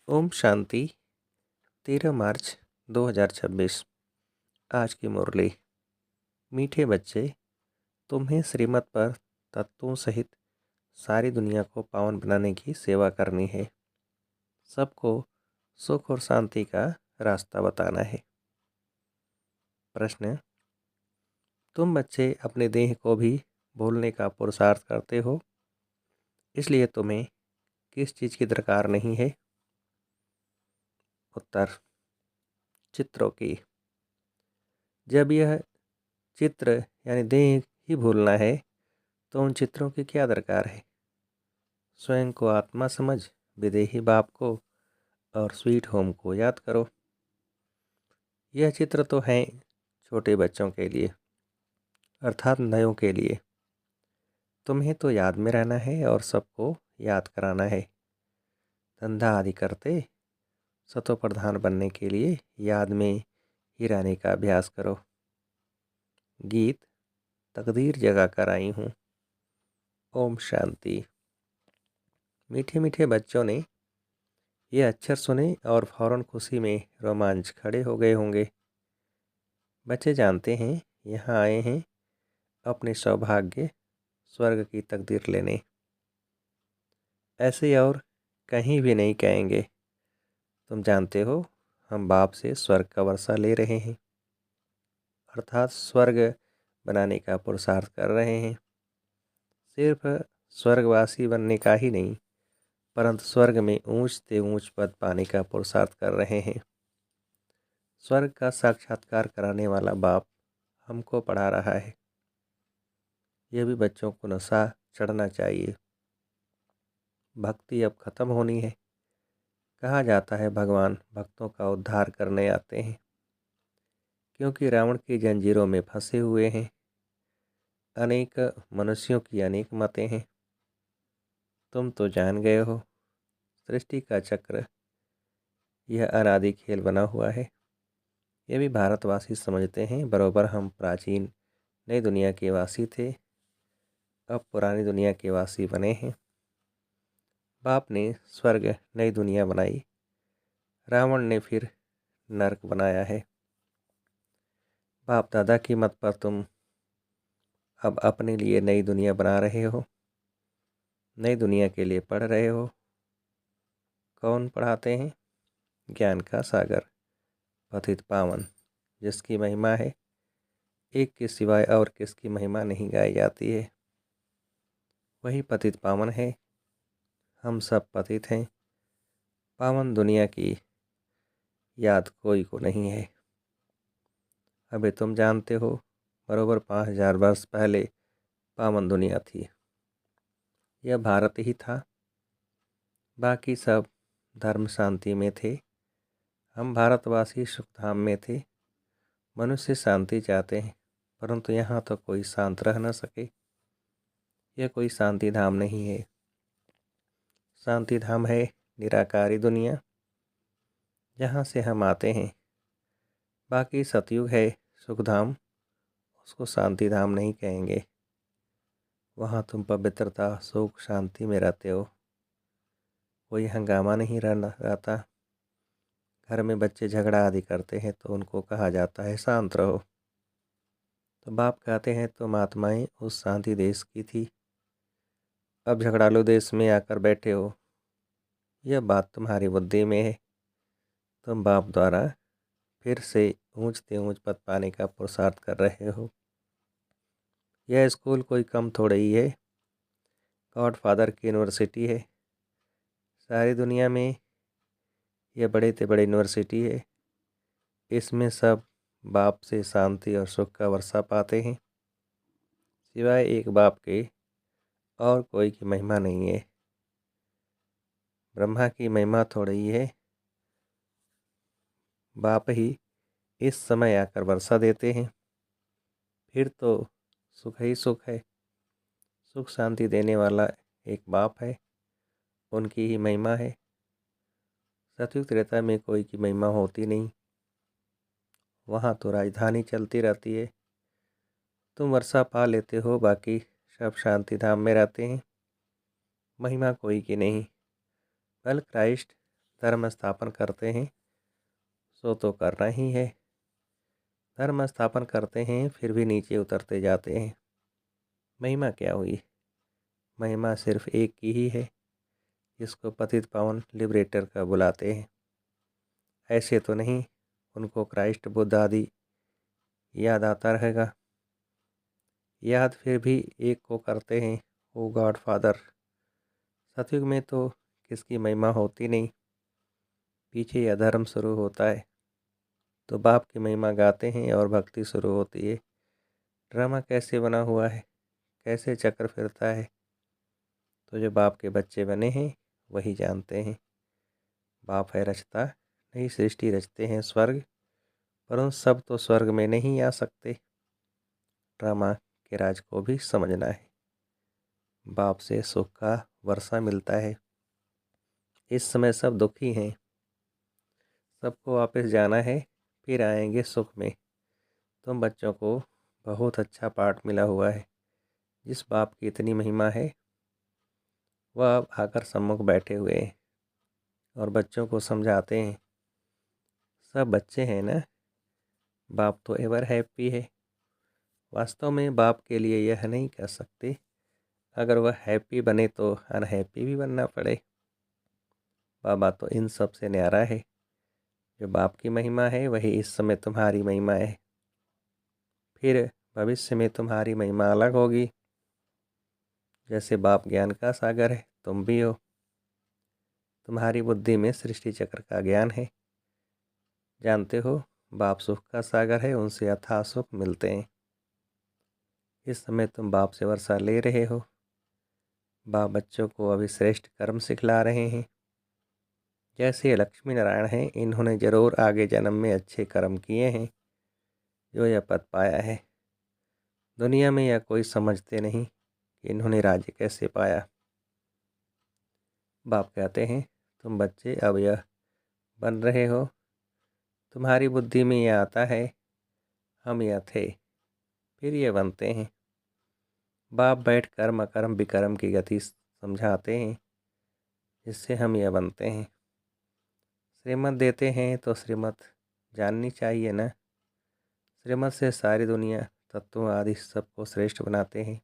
ओम शांति। 13 मार्च 2026। आज की मुरली। मीठे बच्चे, तुम्हें श्रीमत पर तत्वों सहित सारी दुनिया को पावन बनाने की सेवा करनी है। सबको सुख और शांति का रास्ता बताना है। प्रश्न: तुम बच्चे अपने देह को भी भूलने का पुरुषार्थ करते हो, इसलिए तुम्हें किस चीज़ की दरकार नहीं है? उत्तर: चित्रों की। जब यह चित्र यानी देह ही भूलना है तो उन चित्रों की क्या दरकार है? स्वयं को आत्मा समझ विदेही बाप को और स्वीट होम को याद करो। यह चित्र तो हैं छोटे बच्चों के लिए, अर्थात नयों के लिए। तुम्हें तो याद में रहना है और सबको याद कराना है। धंधा आदि करते सतो प्रधान बनने के लिए याद में ही रहने का अभ्यास करो। गीत तकदीर जगा कर आई हूँ। ओम शांति। मीठे मीठे बच्चों ने ये अक्षर सुने और फौरन खुशी में रोमांच खड़े हो गए होंगे। बच्चे जानते हैं यहाँ आए हैं अपने सौभाग्य स्वर्ग की तकदीर लेने। ऐसे और कहीं भी नहीं कहेंगे। तुम जानते हो हम बाप से स्वर्ग का वर्षा ले रहे हैं, अर्थात स्वर्ग बनाने का पुरुषार्थ कर रहे हैं। सिर्फ स्वर्गवासी बनने का ही नहीं, परंतु स्वर्ग में ऊंच से ऊंच पद पाने का पुरुषार्थ कर रहे हैं। स्वर्ग का साक्षात्कार कराने वाला बाप हमको पढ़ा रहा है। यह भी बच्चों को नशा चढ़ना चाहिए। भक्ति अब खत्म होनी है। कहा जाता है भगवान भक्तों का उद्धार करने आते हैं, क्योंकि रावण की जंजीरों में फंसे हुए हैं। अनेक मनुष्यों की अनेक मतें हैं। तुम तो जान गए हो सृष्टि का चक्र यह अनादि खेल बना हुआ है। ये भी भारतवासी समझते हैं। बरोबर हम प्राचीन नई दुनिया के वासी थे, अब पुरानी दुनिया के वासी बने हैं। बाप ने स्वर्ग नई दुनिया बनाई, रावण ने फिर नरक बनाया है। बाप दादा की मत पर तुम अब अपने लिए नई दुनिया बना रहे हो, नई दुनिया के लिए पढ़ रहे हो। कौन पढ़ाते हैं? ज्ञान का सागर पतित पावन, जिसकी महिमा है एक के सिवाय और किसकी महिमा नहीं गाई जाती है। वही पतित पावन है। हम सब पतित हैं। पावन दुनिया की याद कोई को नहीं है। अबे तुम जानते हो बरोबर 5000 वर्ष पहले पावन दुनिया थी। यह भारत ही था। बाकी सब धर्म शांति में थे। हम भारतवासी सुखधाम में थे। मनुष्य शांति चाहते हैं, परंतु यहाँ तो कोई शांत रह न सके। यह कोई शांति धाम नहीं है। शांति धाम है निराकारी दुनिया, जहाँ से हम आते हैं। बाकी सतयुग है सुखधाम, उसको शांति धाम नहीं कहेंगे। वहाँ तुम पवित्रता सुख शांति में रहते हो। कोई हंगामा नहीं रहता। घर में बच्चे झगड़ा आदि करते हैं तो उनको कहा जाता है शांत रहो। तो बाप कहते हैं तुम आत्माएं उस शांति देश की थी, अब झगड़ालू देश में आकर बैठे हो। यह बात तुम्हारी बुद्धि में है। तुम बाप द्वारा फिर से ऊंच से ऊंच पद पाने का पुरुषार्थ कर रहे हो। यह स्कूल कोई कम थोड़ा ही है, गॉड फादर की यूनिवर्सिटी है। सारी दुनिया में यह बड़े से बड़े यूनिवर्सिटी है। इसमें सब बाप से शांति और सुख का वर्षा पाते हैं। सिवाय एक बाप के और कोई की महिमा नहीं है। ब्रह्मा की महिमा थोड़ी ही है। बाप ही इस समय आकर वर्षा देते हैं। फिर तो सुख ही सुख है। सुख शांति देने वाला एक बाप है, उनकी ही महिमा है। सतयुग त्रेता में कोई की महिमा होती नहीं। वहाँ तो राजधानी चलती रहती है। तुम वर्षा पा लेते हो, बाकी सब शांति धाम में रहते हैं। महिमा कोई की नहीं। वेल क्राइस्ट धर्म स्थापन करते हैं सो तो करना ही है। धर्म स्थापन करते हैं फिर भी नीचे उतरते जाते हैं। महिमा क्या हुई? महिमा सिर्फ एक की ही है, जिसको पतित पावन लिबरेटर का बुलाते हैं। ऐसे तो नहीं उनको क्राइस्ट बुद्ध आदि याद आता रहेगा। याद फिर भी एक को करते हैं, ओ गॉड फादर। सतयुग में तो किसकी महिमा होती नहीं, पीछे अधर्म शुरू होता है तो बाप की महिमा गाते हैं और भक्ति शुरू होती है। ड्रामा कैसे बना हुआ है, कैसे चक्र फिरता है, तो जो बाप के बच्चे बने हैं वही जानते हैं। बाप है रचता, नई सृष्टि रचते हैं स्वर्ग, परंतु सब तो स्वर्ग में नहीं आ सकते। ड्रामा के राज को भी समझना है। बाप से सुख का वर्षा मिलता है। इस समय सब दुखी हैं, सबको वापस जाना है, फिर आएंगे सुख में। तुम बच्चों को बहुत अच्छा पाठ मिला हुआ है। जिस बाप की इतनी महिमा है वह अब आकर सम्मुख बैठे हुए हैं और बच्चों को समझाते हैं। सब बच्चे हैं ना, बाप तो एवर हैप्पी है। वास्तव में बाप के लिए यह नहीं कह सकते, अगर वह हैप्पी बने तो अनहैप्पी भी बनना पड़े। बाबा तो इन सब से न्यारा है। जो बाप की महिमा है वही इस समय तुम्हारी महिमा है, फिर भविष्य में तुम्हारी महिमा अलग होगी। जैसे बाप ज्ञान का सागर है, तुम भी हो। तुम्हारी बुद्धि में सृष्टि चक्र का ज्ञान है। जानते हो बाप सुख का सागर है, उनसे अथाह सुख मिलते हैं। इस समय तुम बाप से वर्षा ले रहे हो। बाप बच्चों को अभी श्रेष्ठ कर्म सिखला रहे हैं। जैसे ये लक्ष्मी नारायण हैं, इन्होंने जरूर आगे जन्म में अच्छे कर्म किए हैं जो यह पद पाया है। दुनिया में यह कोई समझते नहीं कि इन्होंने राज्य कैसे पाया। बाप कहते हैं तुम बच्चे अब यह बन रहे हो, तुम्हारी बुद्धि में यह आता है हम यह थे, फिर ये बनते हैं। बाप बैठ कर्म अकर्म विकर्म की गति समझाते हैं, जिससे हम यह बनते हैं। श्रीमत देते हैं तो श्रीमत जाननी चाहिए ना। श्रीमत से सारी दुनिया तत्वों आदि सबको श्रेष्ठ बनाते हैं।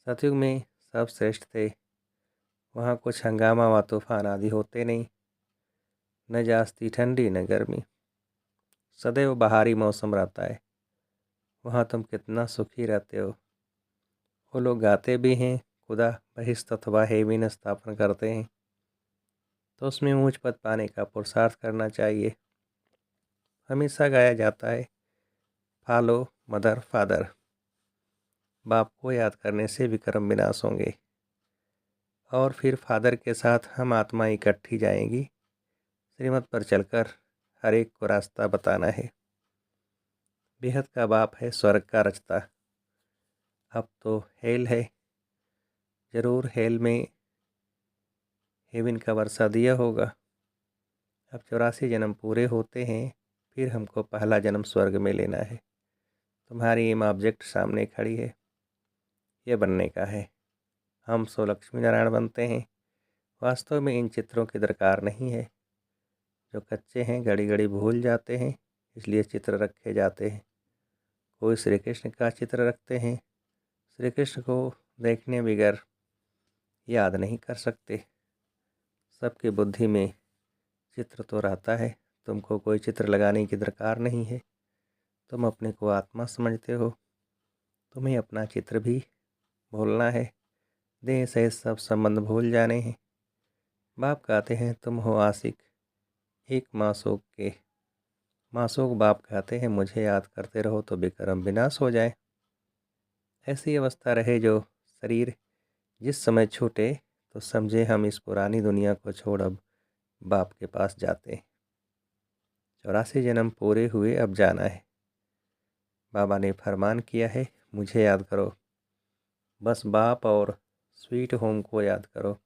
सतयुग में सब श्रेष्ठ थे, वहाँ कुछ हंगामा व तूफान आदि होते नहीं, न जास्ती ठंडी न गर्मी, सदैव बाहरी मौसम रहता है। वहाँ तुम कितना सुखी रहते हो। वो लोग गाते भी हैं, खुदा बहिस्तत्वा हेविन स्थापन करते हैं, तो उसमें ऊंच पद पाने का पुरुषार्थ करना चाहिए। हमेशा गाया जाता है फॉलो मदर फादर। बाप को याद करने से विक्रम विनाश होंगे और फिर फादर के साथ हम आत्मा इकट्ठी जाएंगी। श्रीमत पर चलकर हर एक को रास्ता बताना है। बेहद का बाप है स्वर्ग का रचता। अब तो हेल है, जरूर हेल में हेवन का वर्षा दिया होगा। अब 84 जन्म पूरे होते हैं, फिर हमको पहला जन्म स्वर्ग में लेना है। तुम्हारी एम ऑब्जेक्ट सामने खड़ी है, ये बनने का है। हम सो लक्ष्मी नारायण बनते हैं। वास्तव में इन चित्रों की दरकार नहीं है। जो कच्चे हैं घड़ी घड़ी भूल जाते हैं, इसलिए चित्र रखे जाते हैं। कोई श्री कृष्ण का चित्र रखते हैं, श्री कृष्ण को देखने बगैर याद नहीं कर सकते। सबकी बुद्धि में चित्र तो रहता है, तुमको कोई चित्र लगाने की दरकार नहीं है। तुम अपने को आत्मा समझते हो, तुम्हें अपना चित्र भी भूलना है। देह से सब संबंध भूल जाने हैं। बाप कहते हैं तुम हो आशिक एक मासूक के। मासूक बाप कहते हैं मुझे याद करते रहो तो विक्रम विनाश हो जाए। ऐसी अवस्था रहे जो शरीर जिस समय छूटे तो समझे हम इस पुरानी दुनिया को छोड़ अब बाप के पास जाते हैं। 84 जन्म पूरे हुए, अब जाना है। बाबा ने फरमान किया है मुझे याद करो, बस बाप और स्वीट होम को याद करो।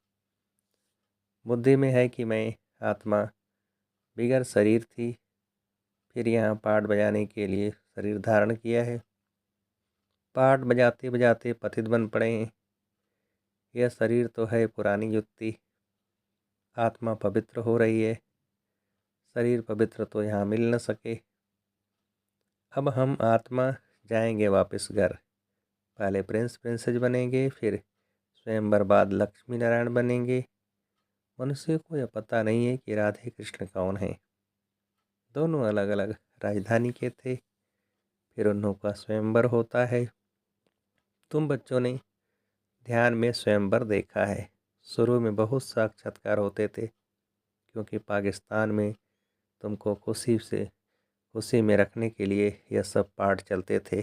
बुद्धि में है कि मैं आत्मा बिगर शरीर थी, फिर यहाँ पाठ बजाने के लिए शरीर धारण किया है। पाठ बजाते बजाते पतित बन पड़े हैं। यह शरीर तो है पुरानी युक्ति, आत्मा पवित्र हो रही है, शरीर पवित्र तो यहाँ मिल न सके। अब हम आत्मा जाएंगे वापस घर। पहले प्रिंस प्रिंसेस बनेंगे, फिर स्वयंवर बाद लक्ष्मी नारायण बनेंगे। मनुष्य को यह पता नहीं है कि राधे कृष्ण कौन है। दोनों अलग अलग राजधानी के थे, फिर उन्हों का स्वयंवर होता है। तुम बच्चों ने ध्यान में स्वयंवर देखा है। शुरू में बहुत साक्षात्कार होते थे, क्योंकि पाकिस्तान में तुमको खुशी में रखने के लिए यह सब पाठ चलते थे।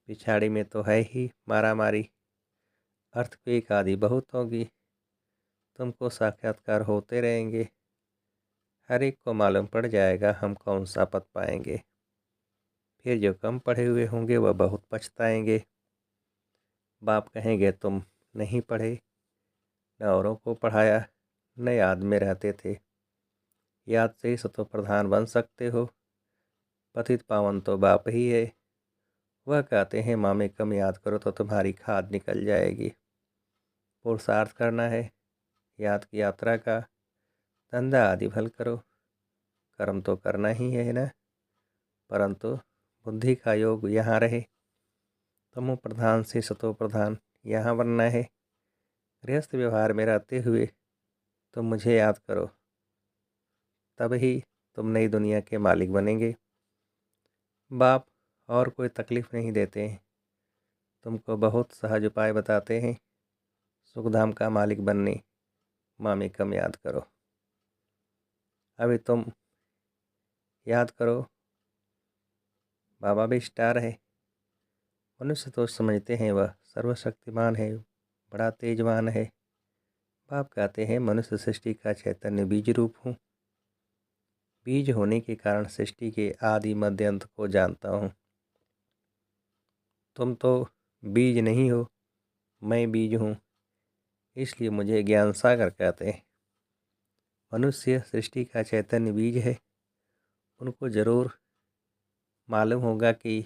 पिछाड़ी में तो है ही मारा मारी, अर्थक्वेक आदि बहुत होगी। तुमको साक्षात्कार होते रहेंगे, हर एक को मालूम पड़ जाएगा हम कौन सा पद पाएंगे। फिर जो कम पढ़े हुए होंगे वह बहुत पछताएंगे। बाप कहेंगे तुम नहीं पढ़े, न औरों को पढ़ाया, न याद में रहते थे। याद से ही सतो प्रधान बन सकते हो। पतित पावन तो बाप ही है। वह कहते हैं माँ में कम याद करो तो तुम्हारी खाद निकल जाएगी। पुरुषार्थ करना है याद की यात्रा का, धंधा आदि भल करो। कर्म तो करना ही है ना, परंतु बुद्धि का योग यहाँ रहे। तमो प्रधान से सतो प्रधान यहाँ बनना है। गृहस्थ व्यवहार में रहते हुए तुम मुझे याद करो, तब ही तुम नई दुनिया के मालिक बनेंगे। बाप और कोई तकलीफ़ नहीं देते हैं, तुमको बहुत सहज उपाय बताते हैं। सुखधाम का मालिक बनने माँ में कम याद करो। अभी तुम याद करो, बाबा भी स्टार है। मनुष्य तो समझते हैं वह सर्वशक्तिमान है, बड़ा तेजवान है। बाप कहते हैं मनुष्य सृष्टि का चैतन्य बीज रूप हूँ। बीज होने के कारण सृष्टि के आदि मध्य अंत को जानता हूँ। तुम तो बीज नहीं हो, मैं बीज हूँ, इसलिए मुझे ज्ञान सागर कहते हैं। मनुष्य सृष्टि का चैतन्य बीज है। उनको जरूर मालूम होगा कि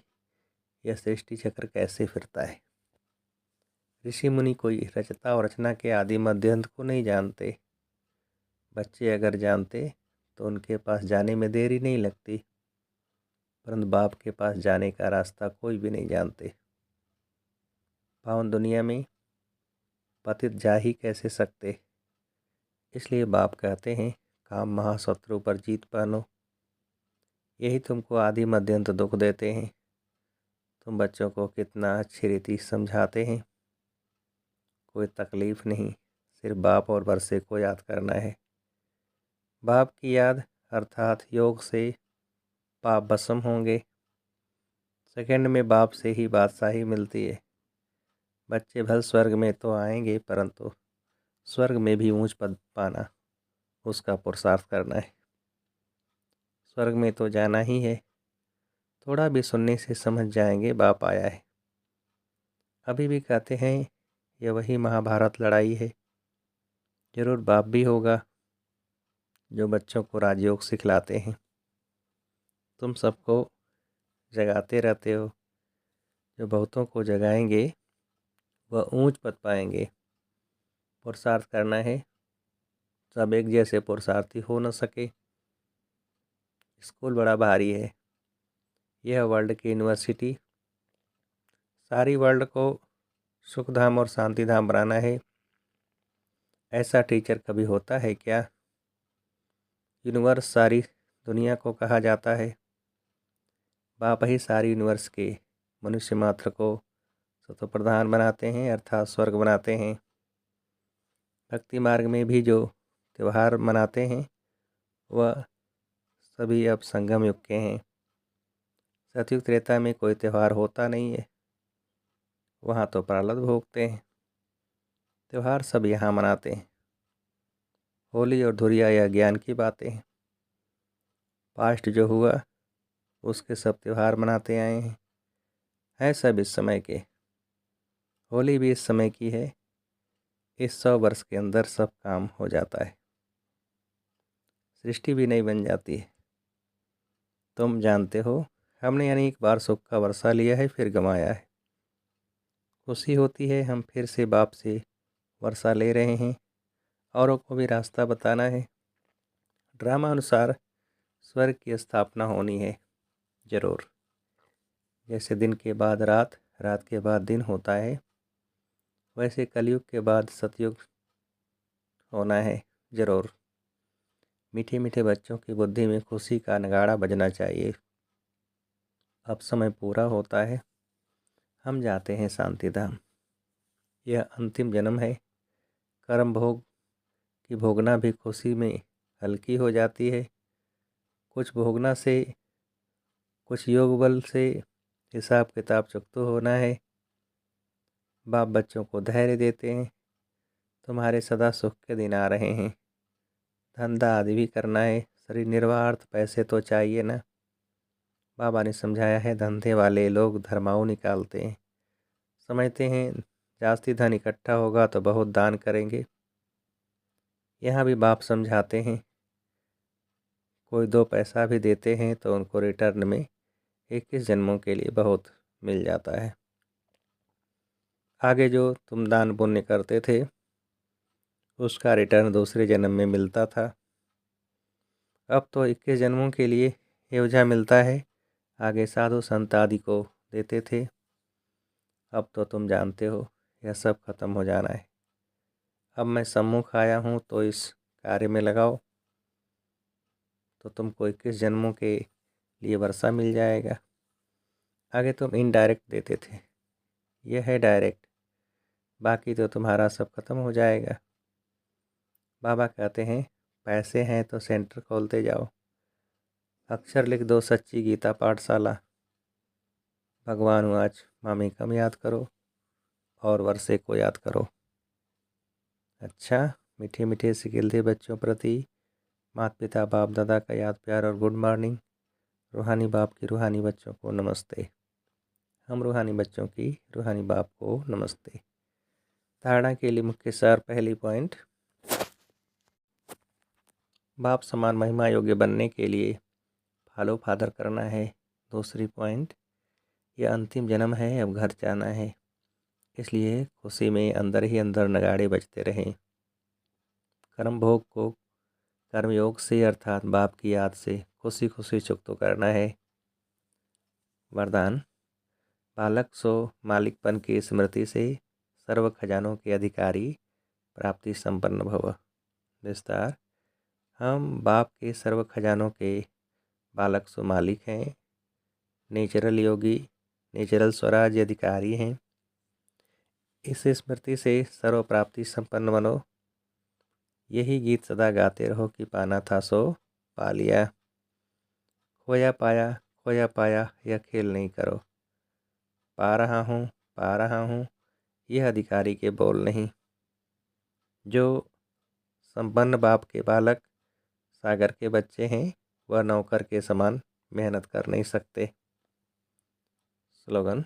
यह सृष्टि चक्र कैसे फिरता है। ऋषि मुनि कोई रचता और रचना के आदि मध्य अंत को नहीं जानते। बच्चे अगर जानते तो उनके पास जाने में देरी नहीं लगती, परंतु बाप के पास जाने का रास्ता कोई भी नहीं जानते। पावन दुनिया में पतित जा ही कैसे सकते, इसलिए बाप कहते हैं काम महाशत्रु पर जीत पानो। यही तुमको आदि मध्यंत दुख देते हैं। तुम बच्चों को कितना अच्छी रीति समझाते हैं। कोई तकलीफ़ नहीं, सिर्फ बाप और वर्षे को याद करना है। बाप की याद अर्थात योग से पाप भस्म होंगे। सेकंड में बाप से ही बादशाही मिलती है। बच्चे भल स्वर्ग में तो आएंगे, परंतु स्वर्ग में भी ऊंच पद पाना उसका पुरुषार्थ करना है। स्वर्ग में तो जाना ही है। थोड़ा भी सुनने से समझ जाएंगे बाप आया है। अभी भी कहते हैं यह वही महाभारत लड़ाई है। जरूर बाप भी होगा जो बच्चों को राजयोग सिखलाते हैं। तुम सबको जगाते रहते हो। जो बहुतों को जगाएंगे वह ऊंच पद पाएंगे। पुरुषार्थ करना है। सब एक जैसे पुरुषार्थी हो न सके। स्कूल बड़ा भारी है। यह वर्ल्ड की यूनिवर्सिटी, सारी वर्ल्ड को सुखधाम और शांतिधाम बनाना है। ऐसा टीचर कभी होता है क्या? यूनिवर्स सारी दुनिया को कहा जाता है। बाप ही सारी यूनिवर्स के मनुष्य मात्र को सतो प्रधान बनाते हैं, अर्थात स्वर्ग बनाते हैं। भक्ति मार्ग में भी जो त्यौहार मनाते हैं वह सभी अब संगम युग के हैं। सतयुग त्रेता में कोई त्यौहार होता नहीं है, वहाँ तो प्रारब्ध भोगते हैं। त्यौहार सब यहाँ मनाते हैं। होली और धुरिया यह ज्ञान की बातें हैं। पास्ट जो हुआ उसके सब त्यौहार मनाते आए हैं सब इस समय के। होली भी इस समय की है। इस 100 वर्ष के अंदर सब काम हो जाता है। सृष्टि भी नहीं बन जाती है। तुम जानते हो हमने अनेक बार सुख का वर्षा लिया है, फिर गंवाया है। खुशी होती है हम फिर से बाप से वर्षा ले रहे हैं। औरों को भी रास्ता बताना है। ड्रामा अनुसार स्वर्ग की स्थापना होनी है ज़रूर। जैसे दिन के बाद रात, रात के बाद दिन होता है, वैसे कलयुग के बाद सतयुग होना है ज़रूर। मीठे मीठे बच्चों की बुद्धि में खुशी का नगाड़ा बजना चाहिए। अब समय पूरा होता है, हम जाते हैं शांति धाम। यह अंतिम जन्म है। कर्म भोग की भोगना भी खुशी में हल्की हो जाती है। कुछ भोगना से, कुछ योग बल से हिसाब किताब चुकता होना है। बाप बच्चों को धैर्य देते हैं, तुम्हारे सदा सुख के दिन आ रहे हैं। धंधा आदि भी करना है, शरीर निर्वाह पैसे तो चाहिए ना। बाबा ने समझाया है, धंधे वाले लोग धर्माऊ निकालते हैं, समझते हैं जास्ती धन इकट्ठा होगा तो बहुत दान करेंगे। यहाँ भी बाप समझाते हैं, कोई 2 पैसा भी देते हैं तो उनको रिटर्न में 21 जन्मों के लिए बहुत मिल जाता है। आगे जो तुम दान पुण्य करते थे उसका रिटर्न दूसरे जन्म में मिलता था। अब तो 21 जन्मों के लिए एवजा मिलता है। आगे साधु संत आदि को देते थे। अब तो तुम जानते हो यह सब खत्म हो जाना है। अब मैं सम्मुख आया हूँ तो इस कार्य में लगाओ, तो तुमको 21 जन्मों के लिए वर्षा मिल जाएगा। आगे तुम इनडायरेक्ट देते थे, यह है डायरेक्ट। बाकी तो तुम्हारा सब खत्म हो जाएगा। बाबा कहते हैं, पैसे हैं तो सेंटर खोलते जाओ, अक्षर लिख दो सच्ची गीता पाठशाला। भगवान आज मामी कम याद करो और वर्षे को याद करो। अच्छा, मीठे मीठे सिकिलते बच्चों प्रति माता पिता बाप दादा का याद प्यार और गुड मॉर्निंग। रूहानी बाप की रूहानी बच्चों को नमस्ते। हम रूहानी बच्चों की रूहानी बाप को नमस्ते। धारणा के लिए मुख्य सार, पहली पॉइंट, बाप समान महिमा योग्य बनने के लिए फॉलो फादर करना है। दूसरी पॉइंट, यह अंतिम जन्म है, अब घर जाना है, इसलिए खुशी में अंदर ही अंदर नगाड़े बजते रहें। कर्म भोग को कर्मयोग से अर्थात बाप की याद से खुशी खुशी चुकतो करना है। वरदान, बालक सो मालिकपन की स्मृति से सर्व खजानों के अधिकारी प्राप्ति संपन्न भव। विस्तार, हम बाप के सर्व खजानों के बालक सो मालिक हैं, नेचुरल योगी, नेचुरल स्वराज्य अधिकारी हैं। इस स्मृति से सर्व प्राप्ति संपन्न बनो। यही गीत सदा गाते रहो कि पाना था सो पा लिया। खोया पाया यह खेल नहीं करो। पा रहा हूँ यह अधिकारी के बोल नहीं। जो संपन्न बाप के बालक सागर के बच्चे हैं वह नौकर के समान मेहनत कर नहीं सकते। स्लोगन,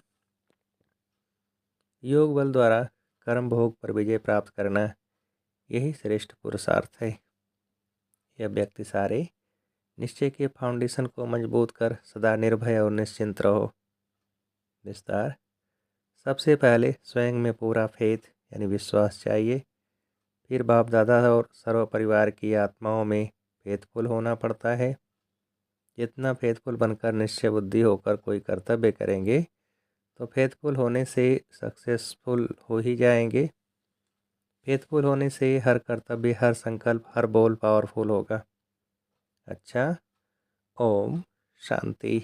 योग बल द्वारा कर्म भोग पर विजय प्राप्त करना यही श्रेष्ठ पुरुषार्थ है। यह व्यक्ति सारे निश्चय के फाउंडेशन को मजबूत कर सदा निर्भय और निश्चिंत रहो। विस्तार, सबसे पहले स्वयं में पूरा फेथ यानी विश्वास चाहिए, फिर बाप दादा और सर्व परिवार की आत्माओं में फेथफुल होना पड़ता है। जितना फेथफुल बनकर निश्चय बुद्धि होकर कोई कर्तव्य करेंगे तो फेथफुल होने से सक्सेसफुल हो ही जाएंगे। फेथफुल होने से हर कर्तव्य, हर संकल्प, हर बोल पावरफुल होगा। अच्छा, ओम शांति।